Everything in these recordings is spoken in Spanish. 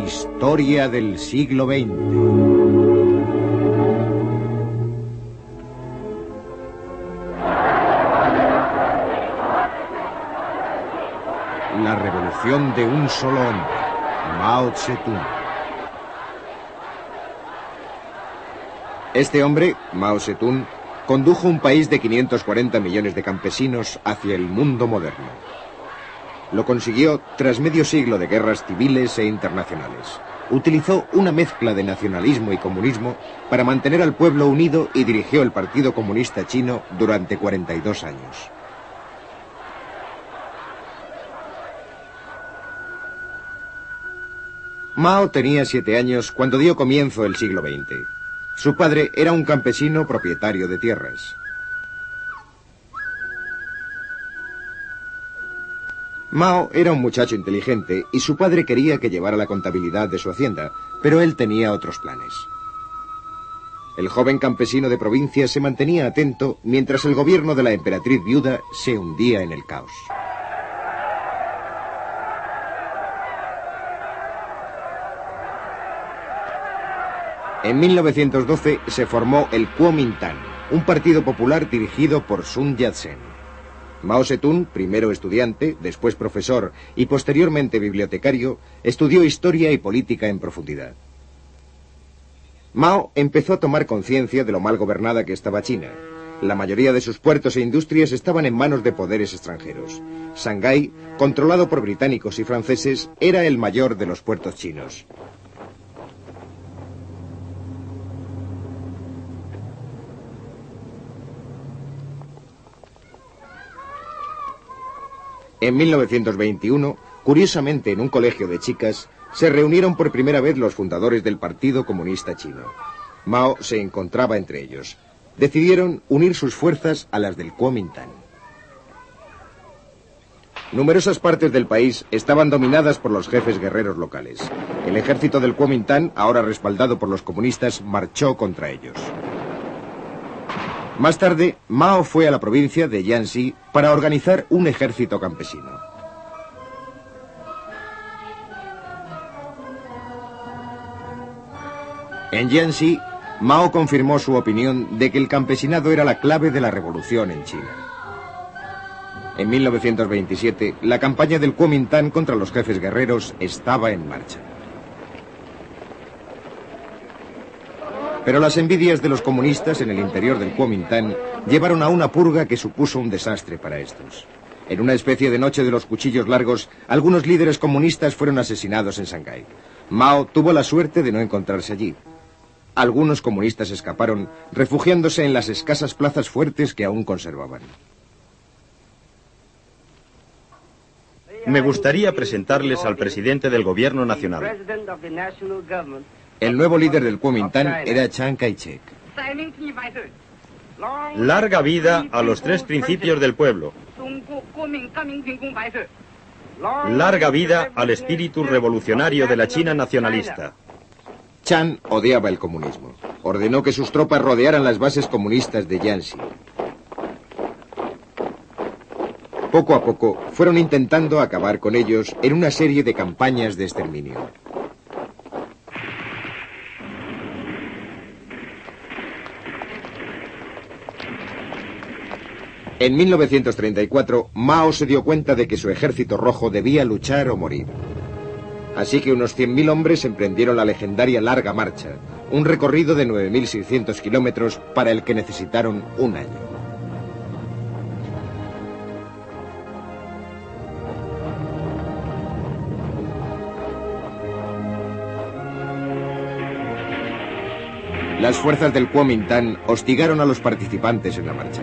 Historia del siglo XX. La revolución de un solo hombre, Mao Zedong. Este hombre, Mao Zedong, condujo un país de 540 millones de campesinos hacia el mundo moderno. Lo consiguió tras medio siglo de guerras civiles e internacionales. Utilizó una mezcla de nacionalismo y comunismo para mantener al pueblo unido y dirigió el Partido Comunista Chino durante 42 años. Mao tenía 7 años cuando dio comienzo el siglo XX. Su padre era un campesino propietario de tierras. Mao era un muchacho inteligente y su padre quería que llevara la contabilidad de su hacienda, pero él tenía otros planes. El joven campesino de provincia se mantenía atento mientras el gobierno de la emperatriz viuda se hundía en el caos. En 1912 se formó el Kuomintang, un partido popular dirigido por Sun Yat-sen. Mao Zedong, primero estudiante, después profesor y posteriormente bibliotecario, estudió historia y política en profundidad. Mao empezó a tomar conciencia de lo mal gobernada que estaba China. La mayoría de sus puertos e industrias estaban en manos de poderes extranjeros. Shanghái, controlado por británicos y franceses, era el mayor de los puertos chinos. En 1921, curiosamente en un colegio de chicas, se reunieron por primera vez los fundadores del Partido Comunista Chino. Mao se encontraba entre ellos. Decidieron unir sus fuerzas a las del Kuomintang. Numerosas partes del país estaban dominadas por los jefes guerreros locales. El ejército del Kuomintang, ahora respaldado por los comunistas, marchó contra ellos. Más tarde, Mao fue a la provincia de Jiangxi para organizar un ejército campesino. En Jiangxi, Mao confirmó su opinión de que el campesinado era la clave de la revolución en China. En 1927, la campaña del Kuomintang contra los jefes guerreros estaba en marcha. Pero las envidias de los comunistas en el interior del Kuomintang llevaron a una purga que supuso un desastre para estos. En una especie de noche de los cuchillos largos, algunos líderes comunistas fueron asesinados en Shanghái. Mao tuvo la suerte de no encontrarse allí. Algunos comunistas escaparon, refugiándose en las escasas plazas fuertes que aún conservaban. Me gustaría presentarles al presidente del gobierno nacional. El nuevo líder del Kuomintang era Chiang Kai-shek. Larga vida a los 3 principios del pueblo. Larga vida al espíritu revolucionario de la China nacionalista. Chiang odiaba el comunismo. Ordenó que sus tropas rodearan las bases comunistas de Jiangxi. Poco a poco fueron intentando acabar con ellos en una serie de campañas de exterminio. En 1934, Mao se dio cuenta de que su ejército rojo debía luchar o morir. Así que unos 100.000 hombres emprendieron la legendaria Larga Marcha, un recorrido de 9.600 kilómetros para el que necesitaron un año. Las fuerzas del Kuomintang hostigaron a los participantes en la marcha.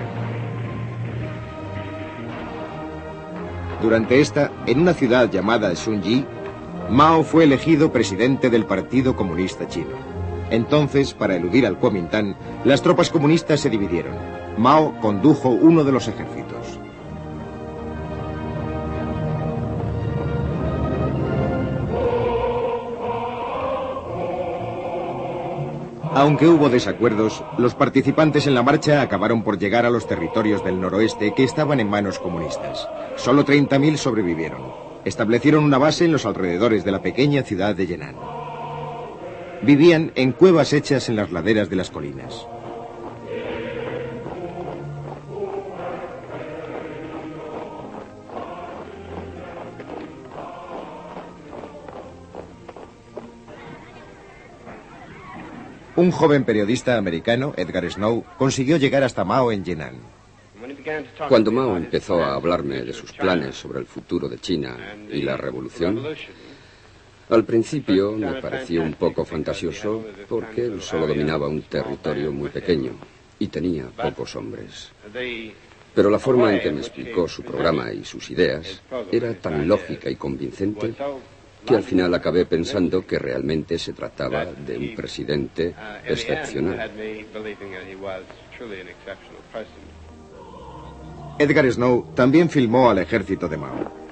Durante esta, en una ciudad llamada Shunji, Mao fue elegido presidente del Partido Comunista Chino. Entonces, para eludir al Kuomintang, las tropas comunistas se dividieron. Mao condujo uno de los ejércitos. Aunque hubo desacuerdos, los participantes en la marcha acabaron por llegar a los territorios del noroeste que estaban en manos comunistas. Solo 30.000 sobrevivieron. Establecieron una base en los alrededores de la pequeña ciudad de Yenan. vivían en cuevas hechas en las laderas de las colinas. Un joven periodista americano, Edgar Snow, consiguió llegar hasta Mao en Yan'an. Cuando Mao empezó a hablarme de sus planes sobre el futuro de China y la revolución, al principio me pareció un poco fantasioso porque él solo dominaba un territorio muy pequeño y tenía pocos hombres. Pero la forma en que me explicó su programa y sus ideas era tan lógica y convincente que al final acabé pensando que realmente se trataba de un presidente excepcional. Edgar Snow también filmó al ejército de Mao.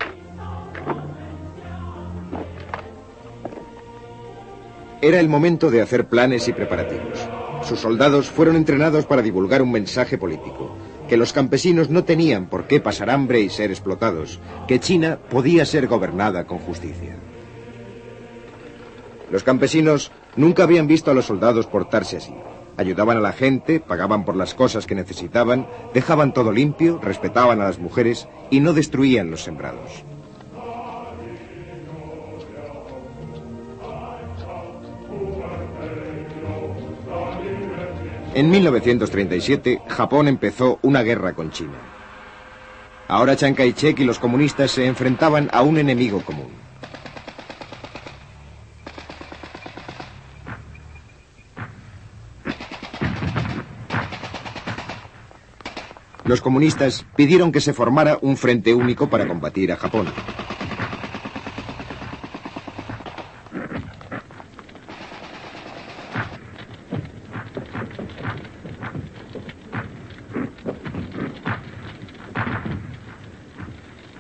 Era el momento de hacer planes y preparativos. Sus soldados fueron entrenados para divulgar un mensaje político, que los campesinos no tenían por qué pasar hambre y ser explotados, que China podía ser gobernada con justicia. Los campesinos nunca habían visto a los soldados portarse así. Ayudaban a la gente, pagaban por las cosas que necesitaban, dejaban todo limpio, respetaban a las mujeres y no destruían los sembrados. En 1937, Japón empezó una guerra con China. Ahora Chiang Kai-shek y los comunistas se enfrentaban a un enemigo común. Los comunistas pidieron que se formara un frente único para combatir a Japón.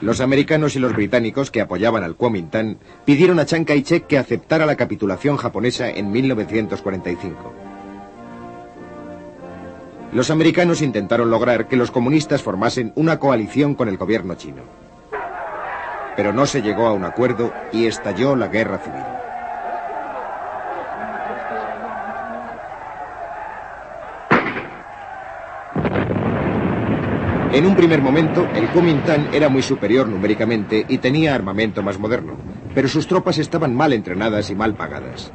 Los americanos y los británicos que apoyaban al Kuomintang pidieron a Chiang Kai-shek que aceptara la capitulación japonesa en 1945. Los americanos intentaron lograr que los comunistas formasen una coalición con el gobierno chino. Pero no se llegó a un acuerdo y estalló la guerra civil. En un primer momento, el Kuomintang era muy superior numéricamente y tenía armamento más moderno, pero sus tropas estaban mal entrenadas y mal pagadas.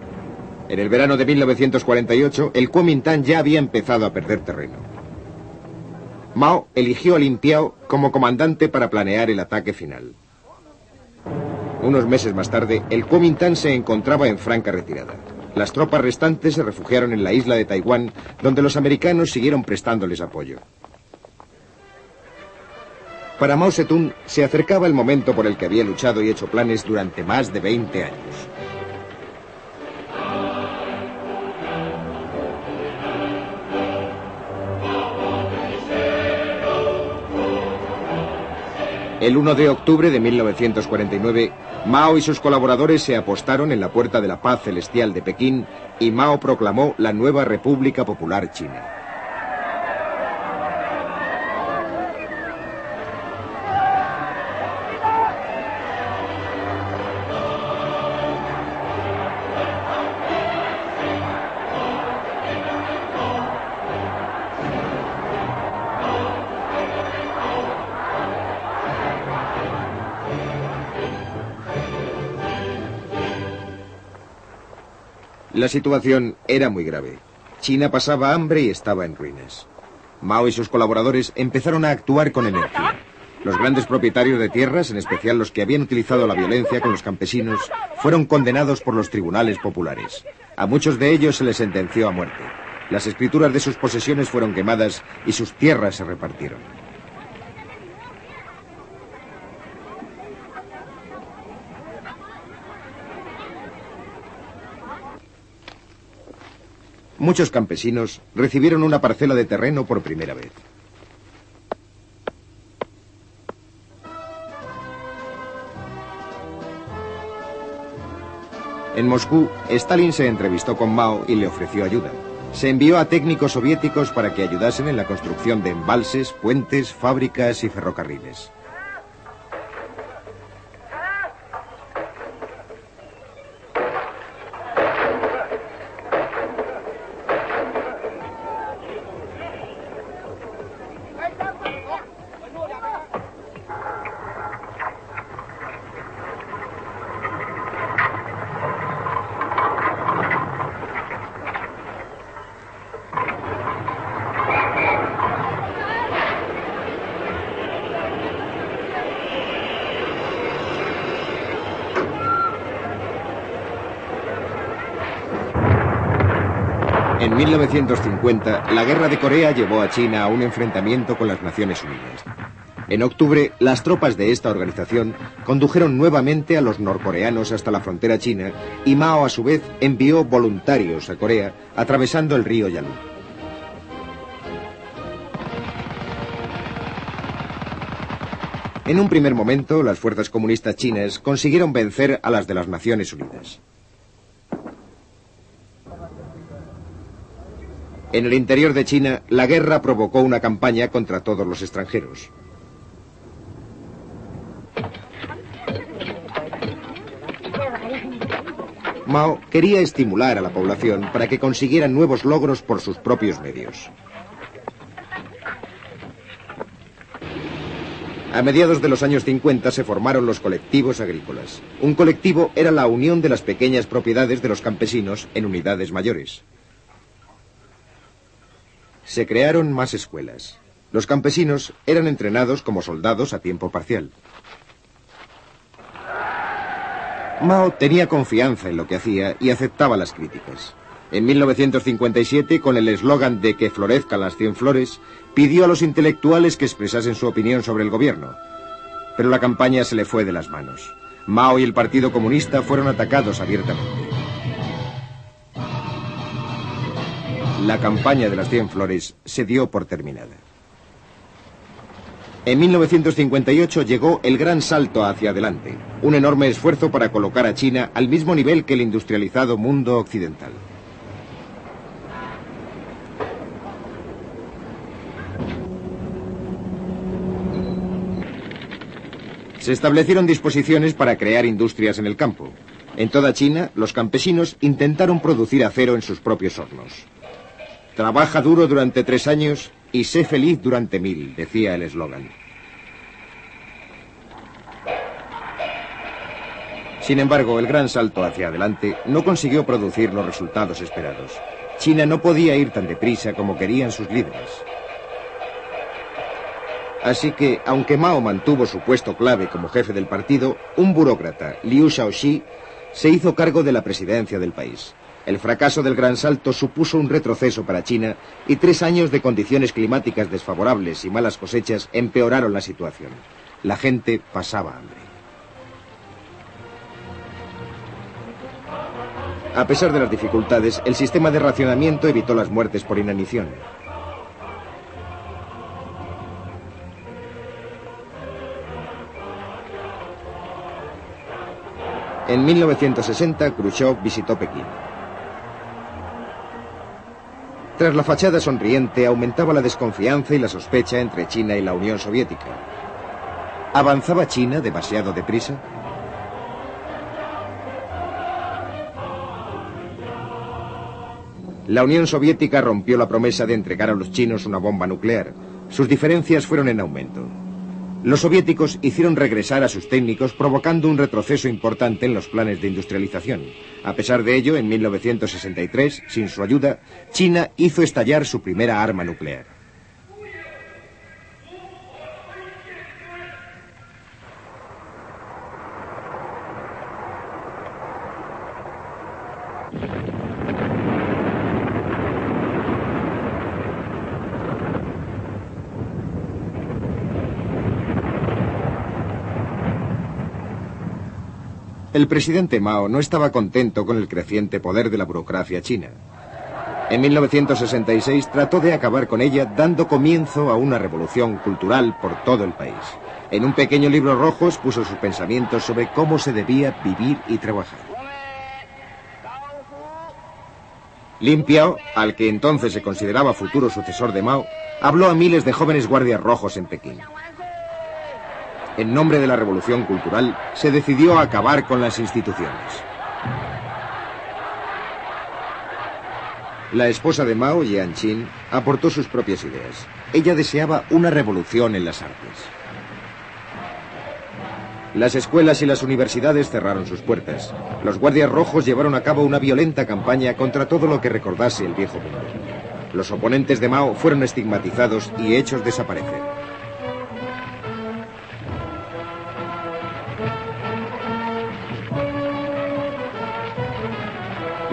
En el verano de 1948, el Kuomintang ya había empezado a perder terreno. Mao eligió a Lin Piao como comandante para planear el ataque final. Unos meses más tarde, el Kuomintang se encontraba en franca retirada. Las tropas restantes se refugiaron en la isla de Taiwán, donde los americanos siguieron prestándoles apoyo. Para Mao Zedong se acercaba el momento por el que había luchado y hecho planes durante más de 20 años. El 1 de octubre de 1949, Mao y sus colaboradores se apostaron en la Puerta de la Paz Celestial de Pekín y Mao proclamó la nueva República Popular China. La situación era muy grave. China pasaba hambre y estaba en ruinas. Mao y sus colaboradores empezaron a actuar con energía. Los grandes propietarios de tierras, en especial los que habían utilizado la violencia con los campesinos, fueron condenados por los tribunales populares. A muchos de ellos se les sentenció a muerte. Las escrituras de sus posesiones fueron quemadas y sus tierras se repartieron. Muchos campesinos recibieron una parcela de terreno por primera vez. En Moscú, Stalin se entrevistó con Mao y le ofreció ayuda. Se envió a técnicos soviéticos para que ayudasen en la construcción de embalses, puentes, fábricas y ferrocarriles. En 1950, la Guerra de Corea llevó a China a un enfrentamiento con las Naciones Unidas. En octubre, las tropas de esta organización condujeron nuevamente a los norcoreanos hasta la frontera china y Mao, a su vez, envió voluntarios a Corea atravesando el río Yalu. En un primer momento, las fuerzas comunistas chinas consiguieron vencer a las de las Naciones Unidas. En el interior de China, la guerra provocó una campaña contra todos los extranjeros. Mao quería estimular a la población para que consiguieran nuevos logros por sus propios medios. A mediados de los años 50 se formaron los colectivos agrícolas. Un colectivo era la unión de las pequeñas propiedades de los campesinos en unidades mayores. Se crearon más escuelas. Los campesinos eran entrenados como soldados a tiempo parcial. Mao tenía confianza en lo que hacía y aceptaba las críticas. En 1957, con el eslogan de que florezcan las 100 flores, pidió a los intelectuales que expresasen su opinión sobre el gobierno. Pero la campaña se le fue de las manos. Mao y el Partido Comunista fueron atacados abiertamente. La campaña de las 100 flores se dio por terminada. En 1958 llegó el gran salto hacia adelante, un enorme esfuerzo para colocar a China al mismo nivel que el industrializado mundo occidental. Se establecieron disposiciones para crear industrias en el campo. En toda China, los campesinos intentaron producir acero en sus propios hornos. Trabaja duro durante 3 años y sé feliz durante 1000, decía el eslogan. Sin embargo, el gran salto hacia adelante no consiguió producir los resultados esperados. China no podía ir tan deprisa como querían sus líderes. Así que, aunque Mao mantuvo su puesto clave como jefe del partido, un burócrata, Liu Shaoxi, se hizo cargo de la presidencia del país. El fracaso del gran salto supuso un retroceso para China y 3 años de condiciones climáticas desfavorables y malas cosechas empeoraron la situación. La gente pasaba hambre. A pesar de las dificultades, el sistema de racionamiento evitó las muertes por inanición. En 1960, Khrushchev visitó Pekín. Tras la fachada sonriente, aumentaba la desconfianza y la sospecha entre China y la Unión Soviética. ¿Avanzaba China demasiado deprisa? La Unión Soviética rompió la promesa de entregar a los chinos una bomba nuclear. Sus diferencias fueron en aumento. Los soviéticos hicieron regresar a sus técnicos, provocando un retroceso importante en los planes de industrialización. A pesar de ello, en 1963, sin su ayuda, China hizo estallar su primera arma nuclear. El presidente Mao no estaba contento con el creciente poder de la burocracia china. En 1966 trató de acabar con ella, dando comienzo a una revolución cultural por todo el país. En un pequeño libro rojo expuso sus pensamientos sobre cómo se debía vivir y trabajar. Lin Piao, al que entonces se consideraba futuro sucesor de Mao, habló a miles de jóvenes guardias rojos en Pekín. En nombre de la revolución cultural, se decidió acabar con las instituciones. La esposa de Mao, Jiang Qin, aportó sus propias ideas. Ella deseaba una revolución en las artes. Las escuelas y las universidades cerraron sus puertas. Los guardias rojos llevaron a cabo una violenta campaña contra todo lo que recordase el viejo mundo. Los oponentes de Mao fueron estigmatizados y hechos desaparecer.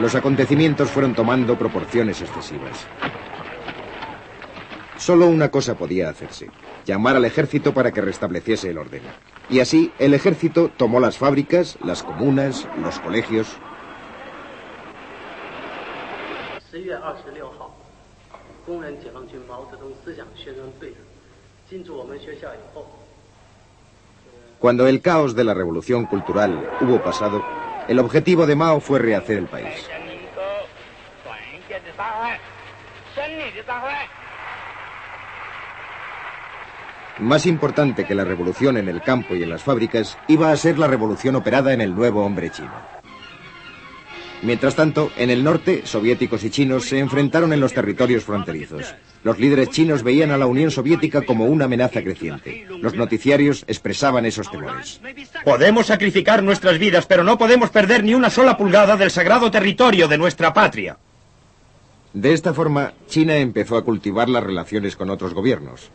los acontecimientos fueron tomando proporciones excesivas. Solo una cosa podía hacerse: llamar al ejército para que restableciese el orden. Y así, el ejército tomó las fábricas, las comunas, los colegios. Cuando el caos de la revolución cultural hubo pasado, el objetivo de Mao fue rehacer el país. Más importante que la revolución en el campo y en las fábricas, iba a ser la revolución operada en el nuevo hombre chino. Mientras tanto, en el norte, soviéticos y chinos se enfrentaron en los territorios fronterizos. Los líderes chinos veían a la Unión Soviética como una amenaza creciente. Los noticiarios expresaban esos temores. Podemos sacrificar nuestras vidas, pero no podemos perder ni una sola pulgada del sagrado territorio de nuestra patria. De esta forma, China empezó a cultivar las relaciones con otros gobiernos.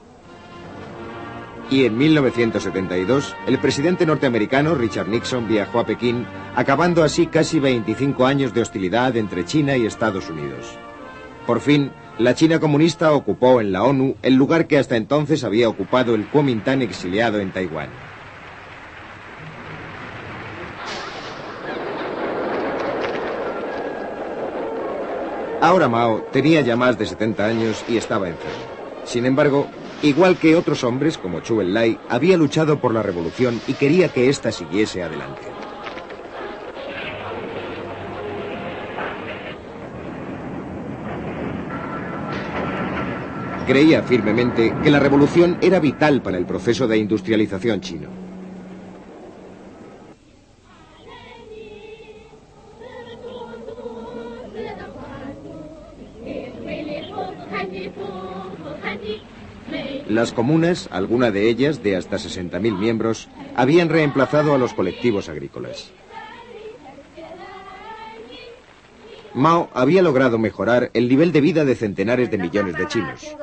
Y en 1972, el presidente norteamericano Richard Nixon viajó a Pekín, acabando así casi 25 años de hostilidad entre China y Estados Unidos. Por fin, la China comunista ocupó en la ONU el lugar que hasta entonces había ocupado el Kuomintang exiliado en Taiwán. Ahora Mao tenía ya más de 70 años y estaba enfermo. Sin embargo, igual que otros hombres como Zhou Enlai, había luchado por la revolución y quería que ésta siguiese adelante. Creía firmemente que la revolución era vital para el proceso de industrialización chino. Las comunas, alguna de ellas de hasta 60.000 miembros, habían reemplazado a los colectivos agrícolas. Mao había logrado mejorar el nivel de vida de centenares de millones de chinos.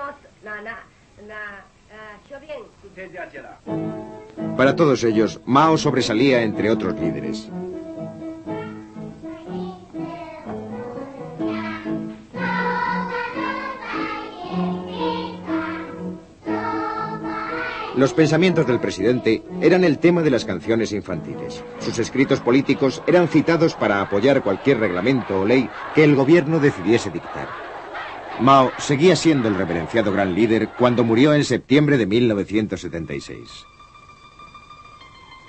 Para todos ellos, Mao sobresalía entre otros líderes. Los pensamientos del presidente eran el tema de las canciones infantiles. Sus escritos políticos eran citados para apoyar cualquier reglamento o ley que el gobierno decidiese dictar. Mao seguía siendo el reverenciado gran líder cuando murió en septiembre de 1976.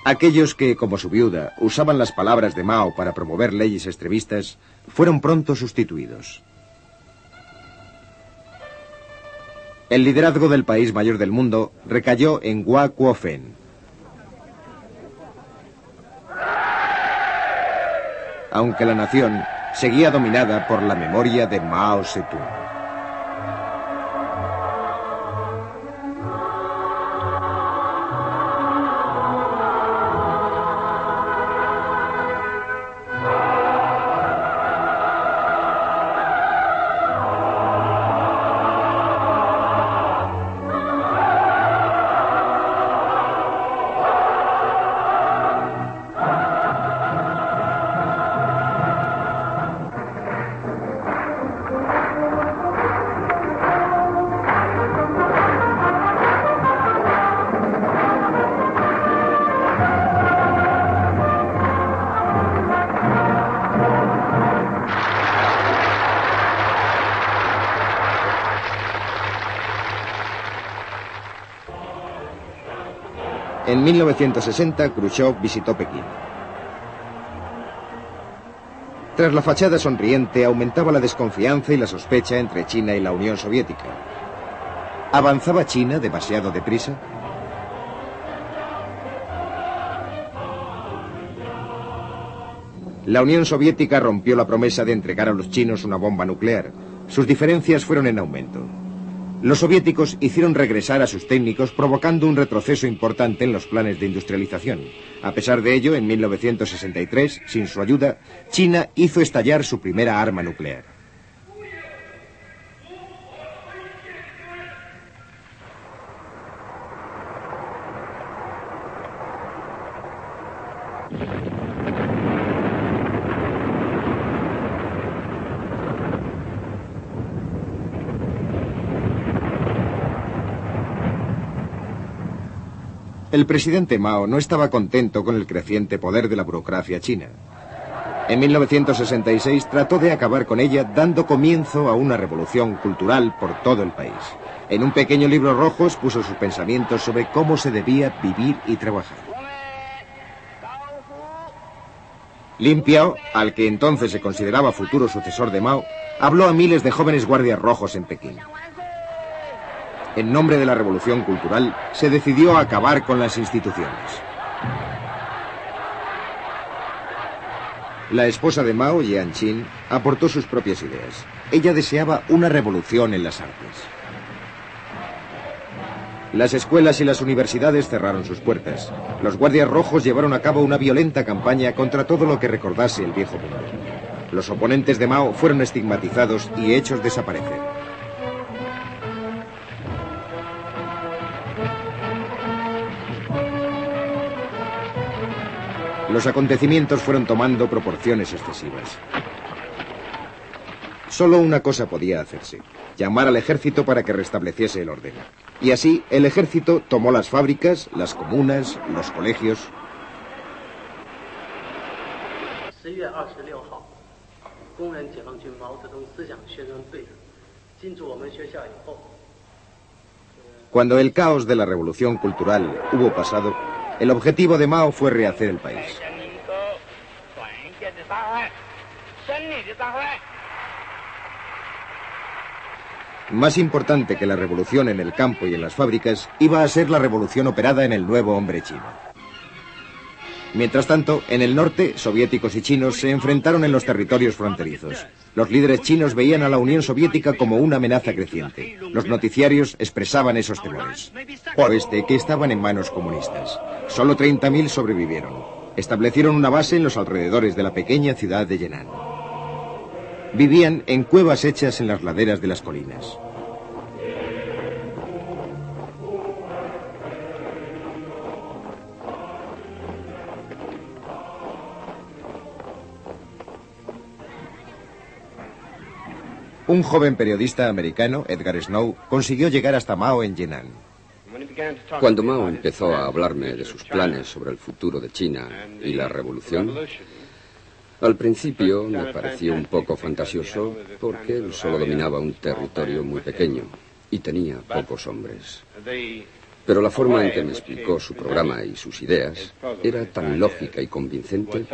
Aquellos que, como su viuda, usaban las palabras de Mao para promover leyes extremistas, fueron pronto sustituidos. El liderazgo del país mayor del mundo recayó en Hua Kuo-fen. Aunque la nación seguía dominada por la memoria de Mao Zedong. En 1960, Khrushchev visitó Pekín. Tras la fachada sonriente, aumentaba la desconfianza y la sospecha entre China y la Unión Soviética. ¿Avanzaba China demasiado deprisa? La Unión Soviética rompió la promesa de entregar a los chinos una bomba nuclear. Sus diferencias fueron en aumento. Los soviéticos hicieron regresar a sus técnicos, provocando un retroceso importante en los planes de industrialización. A pesar de ello, en 1963, sin su ayuda, China hizo estallar su primera arma nuclear. El presidente Mao no estaba contento con el creciente poder de la burocracia china. En 1966 trató de acabar con ella dando comienzo a una revolución cultural por todo el país. En un pequeño libro rojo expuso sus pensamientos sobre cómo se debía vivir y trabajar. Lin Piao, al que entonces se consideraba futuro sucesor de Mao, habló a miles de jóvenes guardias rojos en Pekín. En nombre de la revolución cultural, se decidió acabar con las instituciones. La esposa de Mao, Jiang Qin, aportó sus propias ideas. Ella deseaba una revolución en las artes. Las escuelas y las universidades cerraron sus puertas. Los guardias rojos llevaron a cabo una violenta campaña contra todo lo que recordase el viejo mundo. Los oponentes de Mao fueron estigmatizados y hechos desaparecer. Los acontecimientos fueron tomando proporciones excesivas. Solo una cosa podía hacerse: llamar al ejército para que restableciese el orden. Y así, el ejército tomó las fábricas, las comunas, los colegios. Cuando el caos de la revolución cultural hubo pasado, el objetivo de Mao fue rehacer el país. Más importante que la revolución en el campo y en las fábricas, iba a ser la revolución operada en el nuevo hombre chino. Mientras tanto, en el norte, soviéticos y chinos se enfrentaron en los territorios fronterizos. Los líderes chinos veían a la Unión Soviética como una amenaza creciente. Los noticiarios expresaban esos temores. Oeste, que estaban en manos comunistas. Solo 30.000 sobrevivieron. Establecieron una base en los alrededores de la pequeña ciudad de Yenan. Vivían en cuevas hechas en las laderas de las colinas. Un joven periodista americano, Edgar Snow, consiguió llegar hasta Mao en Yenan. Cuando Mao empezó a hablarme de sus planes sobre el futuro de China y la revolución, al principio me pareció un poco fantasioso porque él solo dominaba un territorio muy pequeño y tenía pocos hombres. Pero la forma en que me explicó su programa y sus ideas era tan lógica y convincente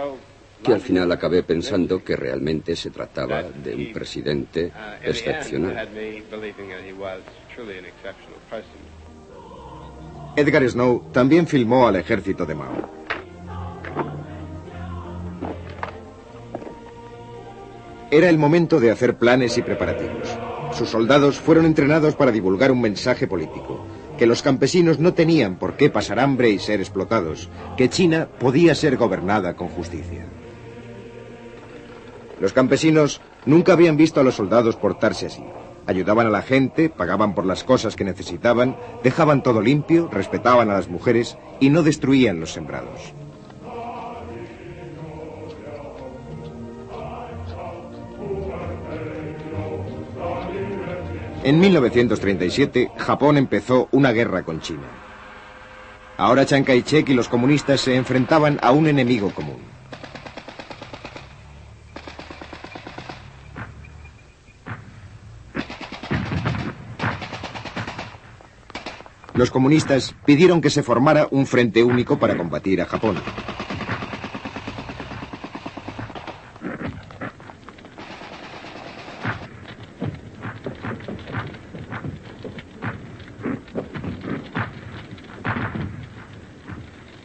que al final acabé pensando que realmente se trataba de un presidente excepcional. Edgar Snow también filmó al ejército de Mao. Era el momento de hacer planes y preparativos. Sus soldados fueron entrenados para divulgar un mensaje político: que los campesinos no tenían por qué pasar hambre y ser explotados, que China podía ser gobernada con justicia. Los campesinos nunca habían visto a los soldados portarse así. Ayudaban a la gente, pagaban por las cosas que necesitaban, dejaban todo limpio, respetaban a las mujeres y no destruían los sembrados. En 1937, Japón empezó una guerra con China. Ahora Chiang Kai-shek y los comunistas se enfrentaban a un enemigo común. Los comunistas pidieron que se formara un frente único para combatir a Japón.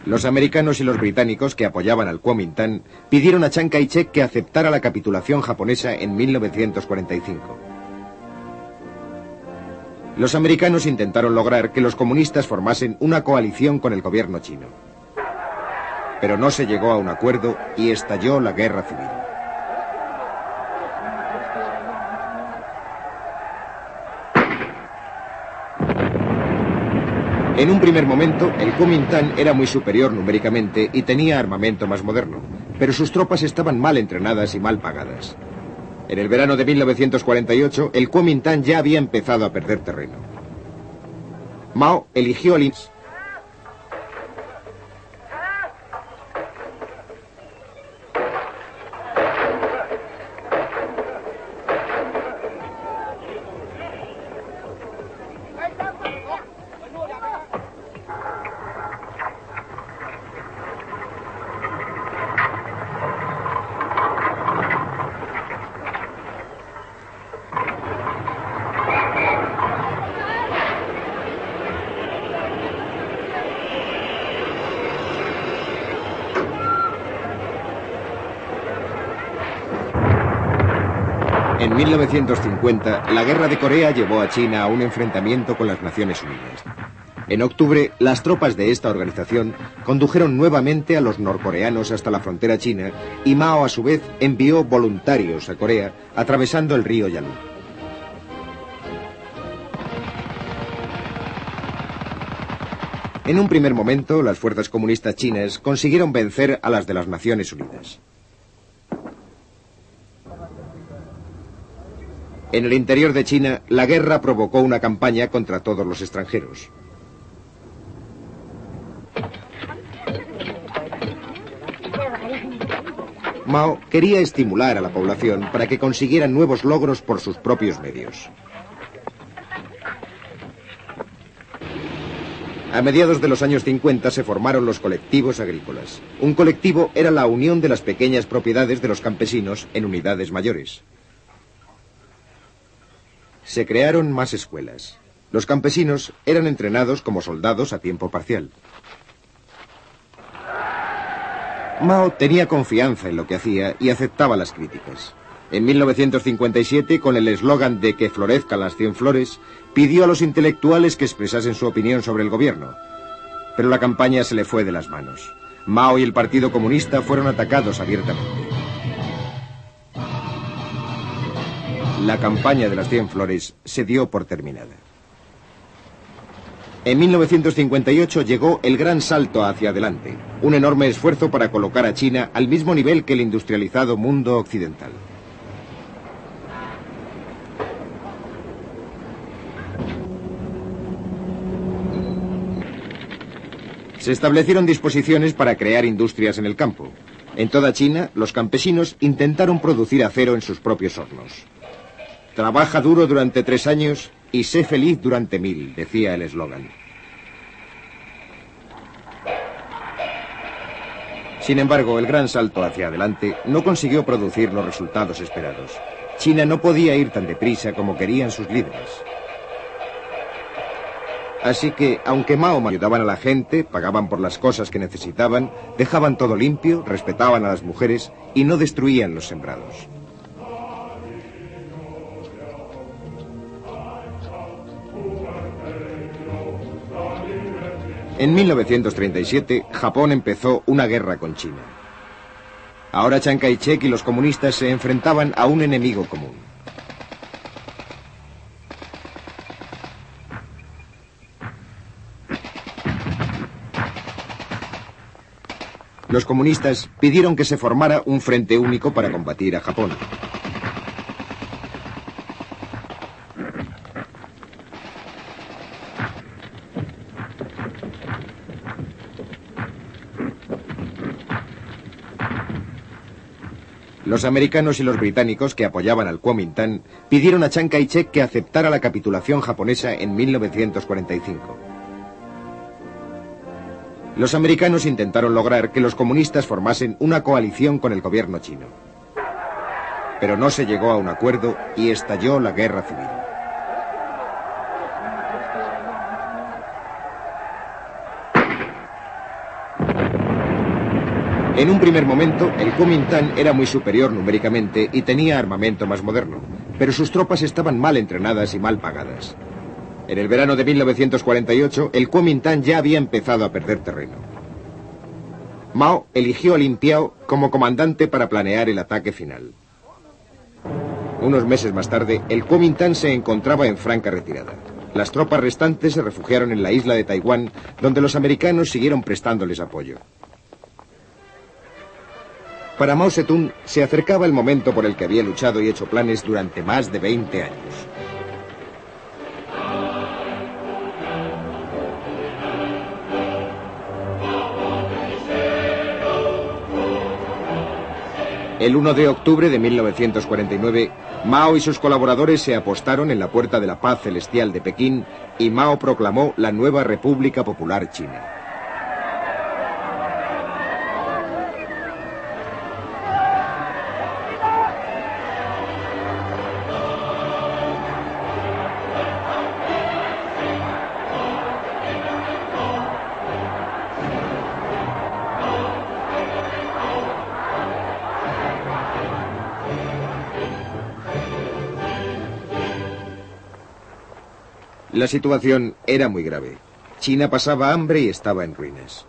Los americanos y los británicos, que apoyaban al Kuomintang, pidieron a Chiang Kai-shek que aceptara la capitulación japonesa en 1945. Los americanos intentaron lograr que los comunistas formasen una coalición con el gobierno chino. Pero no se llegó a un acuerdo y estalló la guerra civil. En un primer momento, el Kuomintang era muy superior numéricamente y tenía armamento más moderno, pero sus tropas estaban mal entrenadas y mal pagadas. En el verano de 1948, el Kuomintang ya había empezado a perder terreno. Mao eligió al En 1950, la Guerra de Corea llevó a China a un enfrentamiento con las Naciones Unidas. En octubre, las tropas de esta organización condujeron nuevamente a los norcoreanos hasta la frontera china y Mao, a su vez, envió voluntarios a Corea atravesando el río Yalu. En un primer momento, las fuerzas comunistas chinas consiguieron vencer a las de las Naciones Unidas. En el interior de China, la guerra provocó una campaña contra todos los extranjeros. Mao quería estimular a la población para que consiguieran nuevos logros por sus propios medios. A mediados de los años 50 se formaron los colectivos agrícolas. Un colectivo era la unión de las pequeñas propiedades de los campesinos en unidades mayores. Se crearon más escuelas. Los campesinos eran entrenados como soldados a tiempo parcial. Mao tenía confianza en lo que hacía y aceptaba las críticas. En 1957, con el eslogan de que florezcan las 100 flores, pidió a los intelectuales que expresasen su opinión sobre el gobierno. Pero la campaña se le fue de las manos. Mao y el Partido Comunista fueron atacados abiertamente. La campaña de las 100 flores se dio por terminada. En 1958 llegó el gran salto hacia adelante, un enorme esfuerzo para colocar a China al mismo nivel que el industrializado mundo occidental. Se establecieron disposiciones para crear industrias en el campo. En toda China, los campesinos intentaron producir acero en sus propios hornos. Trabaja duro durante 3 años y sé feliz durante 1000, decía el eslogan. Sin embargo, el gran salto hacia adelante no consiguió producir los resultados esperados. China no podía ir tan deprisa como querían sus líderes. Así que, aunque Mao ayudaban a la gente, pagaban por las cosas que necesitaban, dejaban todo limpio, respetaban a las mujeres y no destruían los sembrados. En 1937, Japón empezó una guerra con China. Ahora Chiang Kai-shek y los comunistas se enfrentaban a un enemigo común. Los comunistas pidieron que se formara un frente único para combatir a Japón. Los americanos y los británicos, que apoyaban al Kuomintang, pidieron a Chiang Kai-shek que aceptara la capitulación japonesa en 1945. Los americanos intentaron lograr que los comunistas formasen una coalición con el gobierno chino. Pero no se llegó a un acuerdo y estalló la guerra civil. En un primer momento, el Kuomintang era muy superior numéricamente y tenía armamento más moderno, pero sus tropas estaban mal entrenadas y mal pagadas. En el verano de 1948, el Kuomintang ya había empezado a perder terreno. Mao eligió a Lin Piao como comandante para planear el ataque final. Unos meses más tarde, el Kuomintang se encontraba en franca retirada. Las tropas restantes se refugiaron en la isla de Taiwán, donde los americanos siguieron prestándoles apoyo. Para Mao Zedong se acercaba el momento por el que había luchado y hecho planes durante más de 20 años. El 1 de octubre de 1949, Mao y sus colaboradores se apostaron en la Puerta de la Paz Celestial de Pekín y Mao proclamó la nueva República Popular China. La situación era muy grave. China pasaba hambre y estaba en ruinas.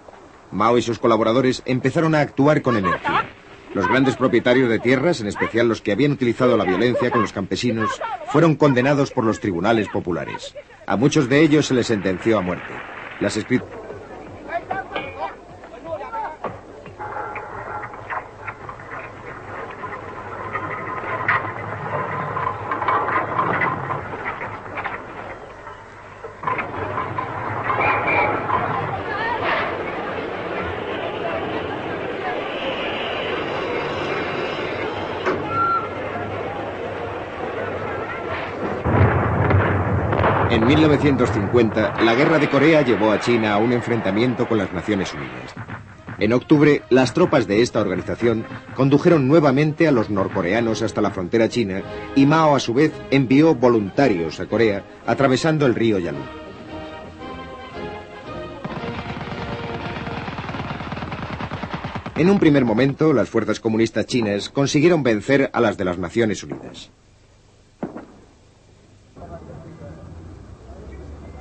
Mao y sus colaboradores empezaron a actuar con energía. Los grandes propietarios de tierras, en especial los que habían utilizado la violencia con los campesinos, fueron condenados por los tribunales populares. A muchos de ellos se les sentenció a muerte. Las escrituras... En 1950, la Guerra de Corea llevó a China a un enfrentamiento con las Naciones Unidas. En octubre, las tropas de esta organización condujeron nuevamente a los norcoreanos hasta la frontera china y Mao, a su vez, envió voluntarios a Corea atravesando el río Yalu. En un primer momento, las fuerzas comunistas chinas consiguieron vencer a las de las Naciones Unidas.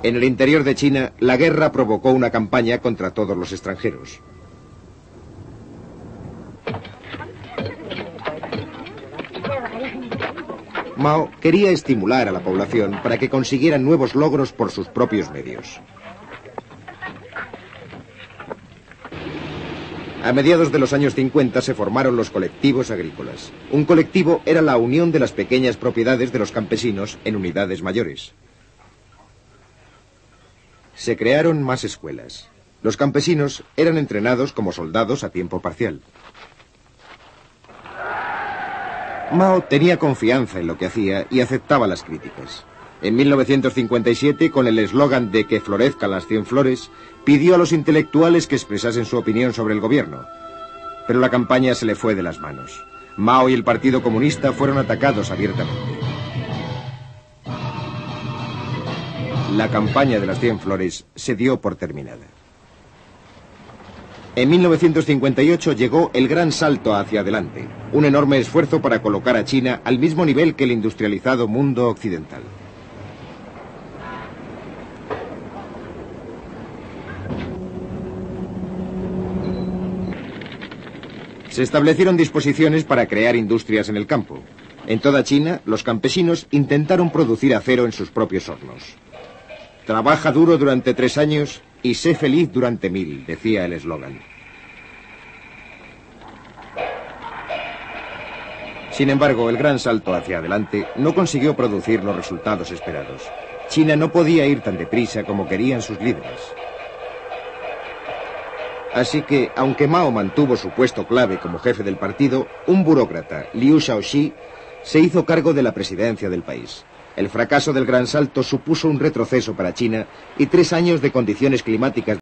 En el interior de China, la guerra provocó una campaña contra todos los extranjeros. Mao quería estimular a la población para que consiguieran nuevos logros por sus propios medios. A mediados de los años 50 se formaron los colectivos agrícolas. Un colectivo era la unión de las pequeñas propiedades de los campesinos en unidades mayores. Se crearon más escuelas. Los campesinos eran entrenados como soldados a tiempo parcial. Mao tenía confianza en lo que hacía y aceptaba las críticas. En 1957, con el eslogan de que florezcan las 100 flores, pidió a los intelectuales que expresasen su opinión sobre el gobierno. Pero la campaña se le fue de las manos. Mao y el Partido Comunista fueron atacados abiertamente. La campaña de las 100 flores se dio por terminada. En 1958 llegó el gran salto hacia adelante, un enorme esfuerzo para colocar a China al mismo nivel que el industrializado mundo occidental. Se establecieron disposiciones para crear industrias en el campo. En toda China, los campesinos intentaron producir acero en sus propios hornos. Trabaja duro durante 3 años y sé feliz durante 1000, decía el eslogan. Sin embargo, el gran salto hacia adelante no consiguió producir los resultados esperados. China no podía ir tan deprisa como querían sus líderes. Así que, aunque Mao mantuvo su puesto clave como jefe del partido, un burócrata, Liu Shaoxi, se hizo cargo de la presidencia del país. El fracaso del gran salto supuso un retroceso para China y 3 años de condiciones climáticas